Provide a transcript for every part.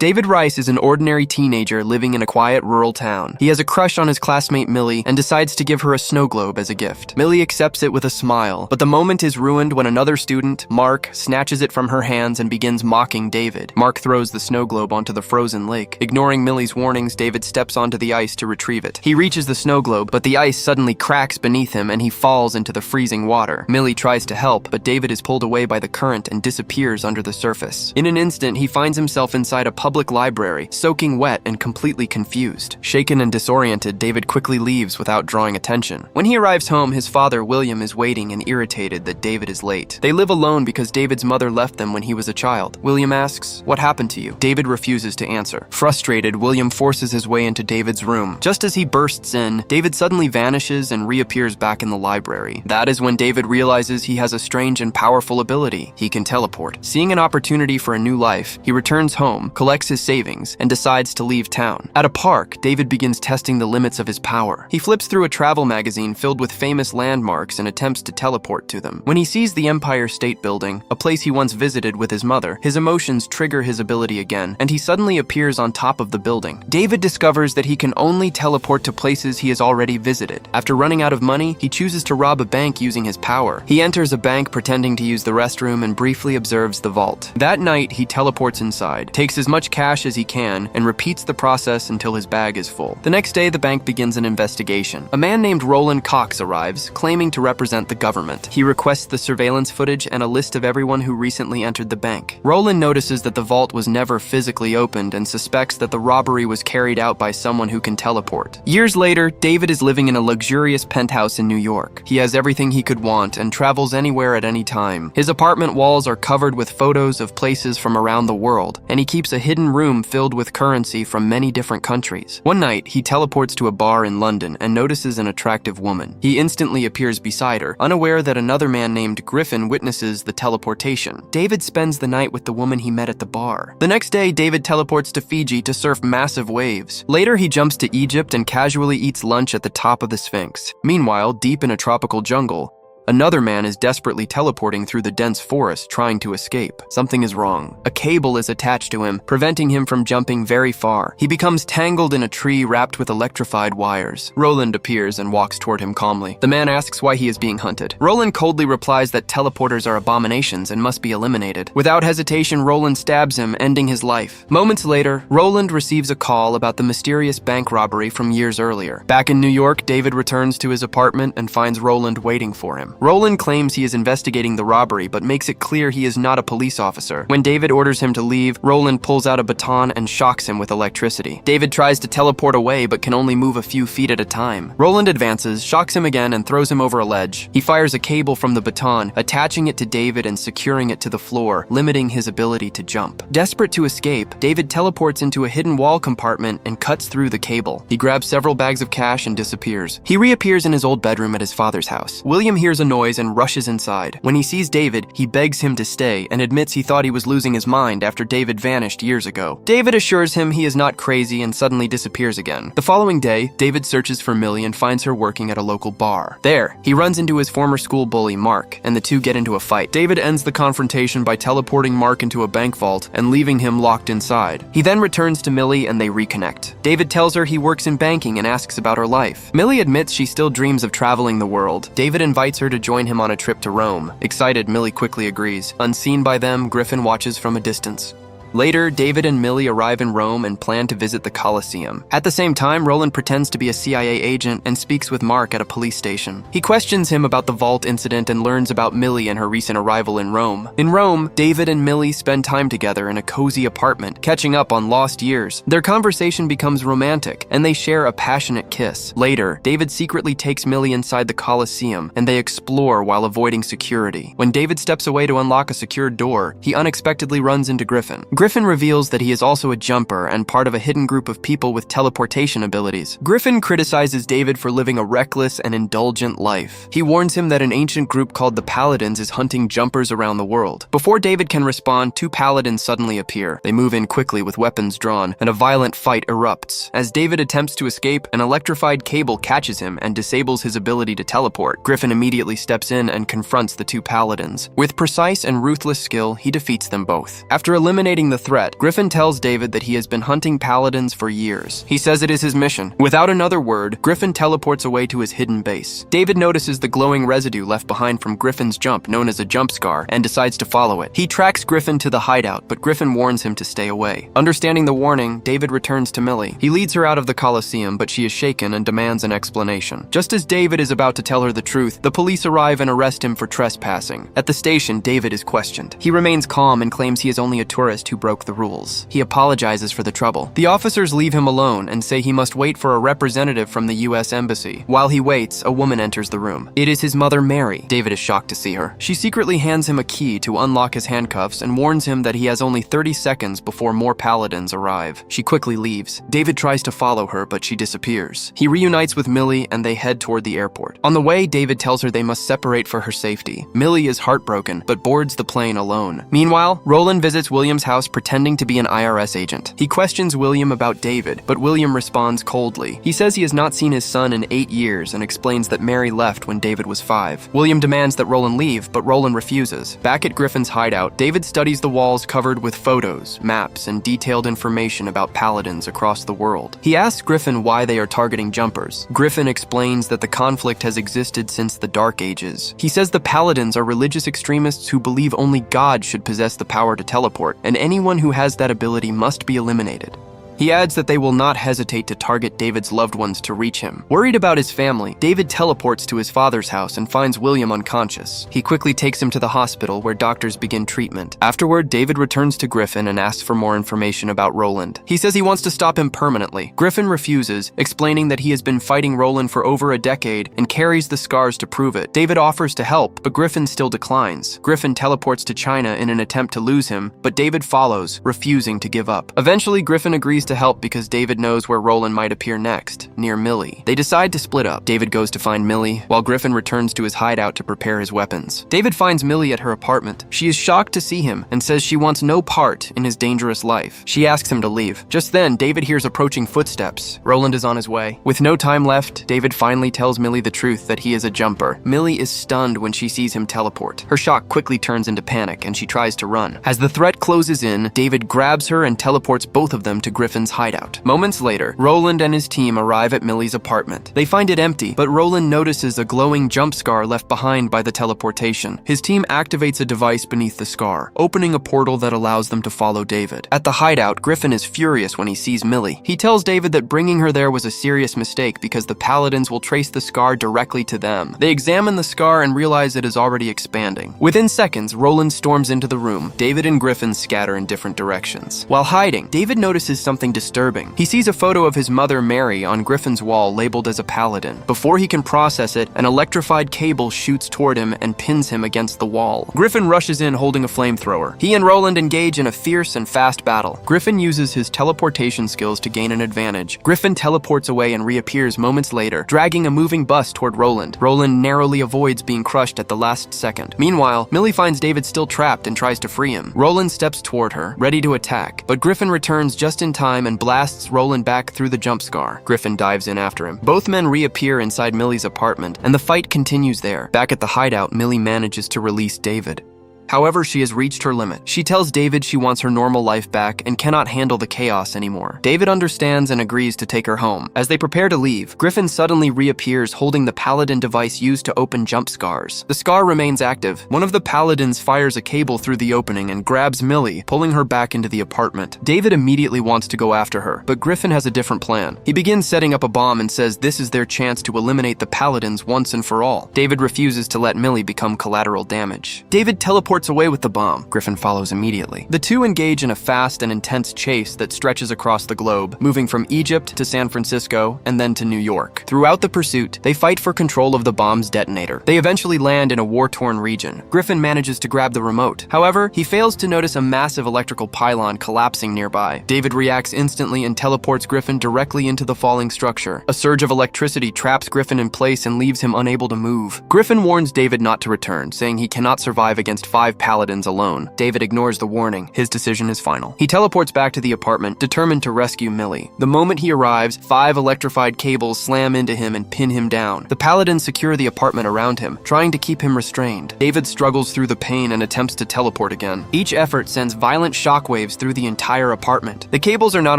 David Rice is an ordinary teenager living in a quiet rural town. He has a crush on his classmate Millie and decides to give her a snow globe as a gift. Millie accepts it with a smile, but the moment is ruined when another student, Mark, snatches it from her hands and begins mocking David. Mark throws the snow globe onto the frozen lake. Ignoring Millie's warnings, David steps onto the ice to retrieve it. He reaches the snow globe, but the ice suddenly cracks beneath him and he falls into the freezing water. Millie tries to help, but David is pulled away by the current and disappears under the surface. In an instant, he finds himself inside a public library, soaking wet and completely confused. Shaken and disoriented, David quickly leaves without drawing attention. When he arrives home, his father, William, is waiting and irritated that David is late. They live alone because David's mother left them when he was a child. William asks, "What happened to you?" David refuses to answer. Frustrated, William forces his way into David's room. Just as he bursts in, David suddenly vanishes and reappears back in the library. That is when David realizes he has a strange and powerful ability. He can teleport. Seeing an opportunity for a new life, he returns home, collects his savings, and decides to leave town. At a park, David begins testing the limits of his power. He flips through a travel magazine filled with famous landmarks and attempts to teleport to them. When he sees the Empire State Building, a place he once visited with his mother, his emotions trigger his ability again, and he suddenly appears on top of the building. David discovers that he can only teleport to places he has already visited. After running out of money, he chooses to rob a bank using his power. He enters a bank pretending to use the restroom and briefly observes the vault. That night, he teleports inside, takes as much cash as he can, and repeats the process until his bag is full. The next day, the bank begins an investigation. A man named Roland Cox arrives, claiming to represent the government. He requests the surveillance footage and a list of everyone who recently entered the bank. Roland notices that the vault was never physically opened and suspects that the robbery was carried out by someone who can teleport. Years later, David is living in a luxurious penthouse in New York. He has everything he could want and travels anywhere at any time. His apartment walls are covered with photos of places from around the world, and he keeps a hidden room filled with currency from many different countries. One night, he teleports to a bar in London and notices an attractive woman. He instantly appears beside her, unaware that another man named Griffin witnesses the teleportation. David spends the night with the woman he met at the bar. The next day, David teleports to Fiji to surf massive waves. Later, he jumps to Egypt and casually eats lunch at the top of the Sphinx. Meanwhile, deep in a tropical jungle, another man is desperately teleporting through the dense forest, trying to escape. Something is wrong. A cable is attached to him, preventing him from jumping very far. He becomes tangled in a tree wrapped with electrified wires. Roland appears and walks toward him calmly. The man asks why he is being hunted. Roland coldly replies that teleporters are abominations and must be eliminated. Without hesitation, Roland stabs him, ending his life. Moments later, Roland receives a call about the mysterious bank robbery from years earlier. Back in New York, David returns to his apartment and finds Roland waiting for him. Roland claims he is investigating the robbery, but makes it clear he is not a police officer. When David orders him to leave, Roland pulls out a baton and shocks him with electricity. David tries to teleport away, but can only move a few feet at a time. Roland advances, shocks him again, and throws him over a ledge. He fires a cable from the baton, attaching it to David and securing it to the floor, limiting his ability to jump. Desperate to escape, David teleports into a hidden wall compartment and cuts through the cable. He grabs several bags of cash and disappears. He reappears in his old bedroom at his father's house. William hears a noise and rushes inside. When he sees David, he begs him to stay and admits he thought he was losing his mind after David vanished years ago. David assures him he is not crazy and suddenly disappears again. The following day, David searches for Millie and finds her working at a local bar. There, he runs into his former school bully, Mark, and the two get into a fight. David ends the confrontation by teleporting Mark into a bank vault and leaving him locked inside. He then returns to Millie and they reconnect. David tells her he works in banking and asks about her life. Millie admits she still dreams of traveling the world. David invites her to join him on a trip to Rome. Excited, Millie quickly agrees. Unseen by them, Griffin watches from a distance. Later, David and Millie arrive in Rome and plan to visit the Colosseum. At the same time, Roland pretends to be a CIA agent and speaks with Mark at a police station. He questions him about the vault incident and learns about Millie and her recent arrival in Rome. In Rome, David and Millie spend time together in a cozy apartment, catching up on lost years. Their conversation becomes romantic, and they share a passionate kiss. Later, David secretly takes Millie inside the Colosseum, and they explore while avoiding security. When David steps away to unlock a secured door, he unexpectedly runs into Griffin. Griffin reveals that he is also a jumper and part of a hidden group of people with teleportation abilities. Griffin criticizes David for living a reckless and indulgent life. He warns him that an ancient group called the Paladins is hunting jumpers around the world. Before David can respond, two Paladins suddenly appear. They move in quickly with weapons drawn, and a violent fight erupts. As David attempts to escape, an electrified cable catches him and disables his ability to teleport. Griffin immediately steps in and confronts the two Paladins. With precise and ruthless skill, he defeats them both. After eliminating Realizing the threat, Griffin tells David that he has been hunting Paladins for years. He says it is his mission. Without another word, Griffin teleports away to his hidden base. David notices the glowing residue left behind from Griffin's jump, known as a jump scar, and decides to follow it. He tracks Griffin to the hideout, but Griffin warns him to stay away. Understanding the warning, David returns to Millie. He leads her out of the Coliseum, but she is shaken and demands an explanation. Just as David is about to tell her the truth, the police arrive and arrest him for trespassing. At the station, David is questioned. He remains calm and claims he is only a tourist who broke the rules. He apologizes for the trouble. The officers leave him alone and say he must wait for a representative from the U.S. Embassy. While he waits, a woman enters the room. It is his mother, Mary. David is shocked to see her. She secretly hands him a key to unlock his handcuffs and warns him that he has only 30 seconds before more Paladins arrive. She quickly leaves. David tries to follow her, but she disappears. He reunites with Millie and they head toward the airport. On the way, David tells her they must separate for her safety. Millie is heartbroken, but boards the plane alone. Meanwhile, Roland visits William's house pretending to be an IRS agent. He questions William about David, but William responds coldly. He says he has not seen his son in 8 years and explains that Mary left when David was 5. William demands that Roland leave, but Roland refuses. Back at Griffin's hideout, David studies the walls covered with photos, maps, and detailed information about Paladins across the world. He asks Griffin why they are targeting jumpers. Griffin explains that the conflict has existed since the Dark Ages. He says the Paladins are religious extremists who believe only God should possess the power to teleport, and anyone who has that ability must be eliminated. He adds that they will not hesitate to target David's loved ones to reach him. Worried about his family, David teleports to his father's house and finds William unconscious. He quickly takes him to the hospital where doctors begin treatment. Afterward, David returns to Griffin and asks for more information about Roland. He says he wants to stop him permanently. Griffin refuses, explaining that he has been fighting Roland for over a decade and carries the scars to prove it. David offers to help, but Griffin still declines. Griffin teleports to China in an attempt to lose him, but David follows, refusing to give up. Eventually, Griffin agrees to help because David knows where Roland might appear next, near Millie. They decide to split up. David goes to find Millie, while Griffin returns to his hideout to prepare his weapons. David finds Millie at her apartment. She is shocked to see him and says she wants no part in his dangerous life. She asks him to leave. Just then, David hears approaching footsteps. Roland is on his way. With no time left, David finally tells Millie the truth that he is a jumper. Millie is stunned when she sees him teleport. Her shock quickly turns into panic and she tries to run. As the threat closes in, David grabs her and teleports both of them to Griffin's hideout. Moments later, Roland and his team arrive at Millie's apartment. They find it empty, but Roland notices a glowing jump scar left behind by the teleportation. His team activates a device beneath the scar, opening a portal that allows them to follow David. At the hideout, Griffin is furious when he sees Millie. He tells David that bringing her there was a serious mistake because the Paladins will trace the scar directly to them. They examine the scar and realize it is already expanding. Within seconds, Roland storms into the room. David and Griffin scatter in different directions. While hiding, David notices something disturbing. He sees a photo of his mother, Mary, on Griffin's wall labeled as a Paladin. Before he can process it, an electrified cable shoots toward him and pins him against the wall. Griffin rushes in holding a flamethrower. He and Roland engage in a fierce and fast battle. Griffin uses his teleportation skills to gain an advantage. Griffin teleports away and reappears moments later, dragging a moving bus toward Roland. Roland narrowly avoids being crushed at the last second. Meanwhile, Millie finds David still trapped and tries to free him. Roland steps toward her, ready to attack, but Griffin returns just in time and blasts Roland back through the jump scar. Griffin dives in after him. Both men reappear inside Millie's apartment, and the fight continues there. Back at the hideout, Millie manages to release David. However, she has reached her limit. She tells David she wants her normal life back and cannot handle the chaos anymore. David understands and agrees to take her home. As they prepare to leave, Griffin suddenly reappears holding the Paladin device used to open jump scars. The scar remains active. One of the Paladins fires a cable through the opening and grabs Millie, pulling her back into the apartment. David immediately wants to go after her, but Griffin has a different plan. He begins setting up a bomb and says this is their chance to eliminate the Paladins once and for all. David refuses to let Millie become collateral damage. David teleports away with the bomb. Griffin follows immediately. The two engage in a fast and intense chase that stretches across the globe, moving from Egypt to San Francisco and then to New York. Throughout the pursuit, they fight for control of the bomb's detonator. They eventually land in a war-torn region. Griffin manages to grab the remote. However, he fails to notice a massive electrical pylon collapsing nearby. David reacts instantly and teleports Griffin directly into the falling structure. A surge of electricity traps Griffin in place and leaves him unable to move. Griffin warns David not to return, saying he cannot survive against 5 5 Paladins alone. David ignores the warning. His decision is final. He teleports back to the apartment, determined to rescue Millie. The moment he arrives, 5 electrified cables slam into him and pin him down. The Paladins secure the apartment around him, trying to keep him restrained. David struggles through the pain and attempts to teleport again. Each effort sends violent shockwaves through the entire apartment. The cables are not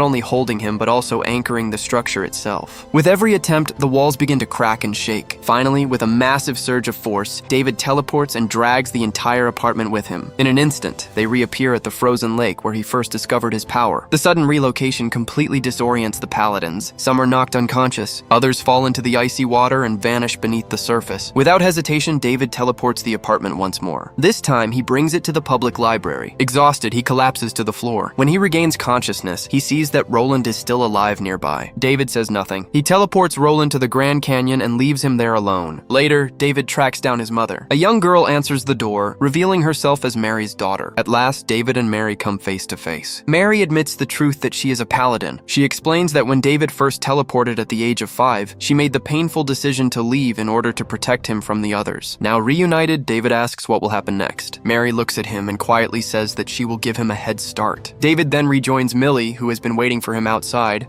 only holding him, but also anchoring the structure itself. With every attempt, the walls begin to crack and shake. Finally, with a massive surge of force, David teleports and drags the entire apartment with him. In an instant, they reappear at the frozen lake where he first discovered his power. The sudden relocation completely disorients the Paladins. Some are knocked unconscious, others fall into the icy water and vanish beneath the surface. Without hesitation, David teleports the apartment once more. This time, he brings it to the public library. Exhausted, he collapses to the floor. When he regains consciousness, he sees that Roland is still alive nearby. David says nothing. He teleports Roland to the Grand Canyon and leaves him there alone. Later, David tracks down his mother. A young girl answers the door, revealing herself as Mary's daughter. At last, David and Mary come face to face. Mary admits the truth that she is a paladin. She explains that when David first teleported at the age of 5, she made the painful decision to leave in order to protect him from the others. Now reunited, David asks what will happen next. Mary looks at him and quietly says that she will give him a head start. David then rejoins Millie, who has been waiting for him outside.